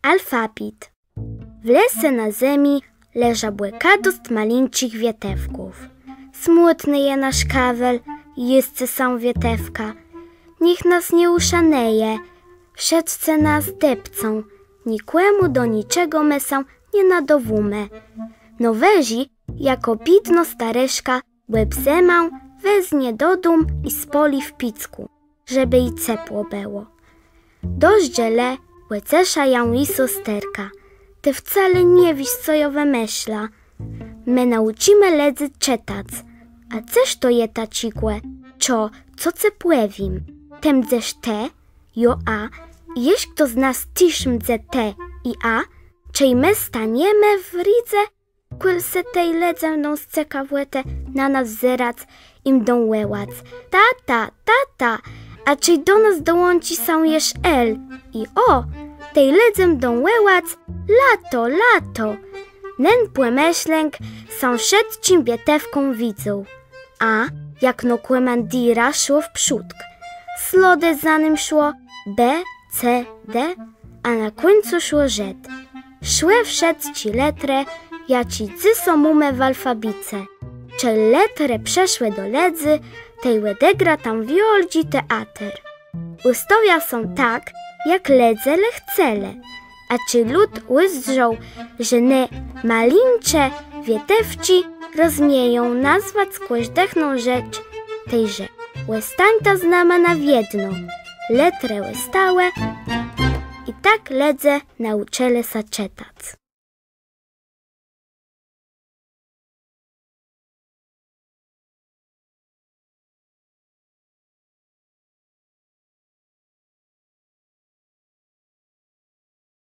Alfabet. W lese na zemi leża błekadost malińczych wietewków. Smutny je nasz kawel, jest są wietewka. Niech nas nie uszaneje, wszedce nas depcą. Nikłemu do niczego mesą nie nadowume. No wezi, jako bidno stareszka, łeb zemał, weznie do dum i spoli w picku, żeby i cepło było. Doździele łecesza ją i sosterka. Ty wcale nie wisz, co jo wymyśla. My nauczymy ledzy czytać. A ceż to je ta cikłe? Co cepłewim? Tem dzesz te, jo a, i jeś kto z nas tisz mdze te i a, czej my staniemy w ridze, kul se tej ledzę dą sceka włete na nas zerac im dą łełac. Tata, a czej do nas dołączy są jesz el i o, tej ledzem dą łełac, lato. Nen płemeszlęk są szedcim bietewką widzą. A, jak no kłemandira szło w przódk. Slode za nim szło B, C, D, a na końcu szło Z. Szłe wszedci letre, ja ci cyso mumę w alfabice. Cze letre przeszłe do ledzy, tej łedegra tam wioldzi teater. Ustowia są tak, jak ledze lechcele. A czy lud łyzdrzą, że ne malincze wietewci rozmieją nazwać każdechną rzecz tejże. Łestańta znamana w jedno, letre łestałe i tak ledze nauczele sa czytać.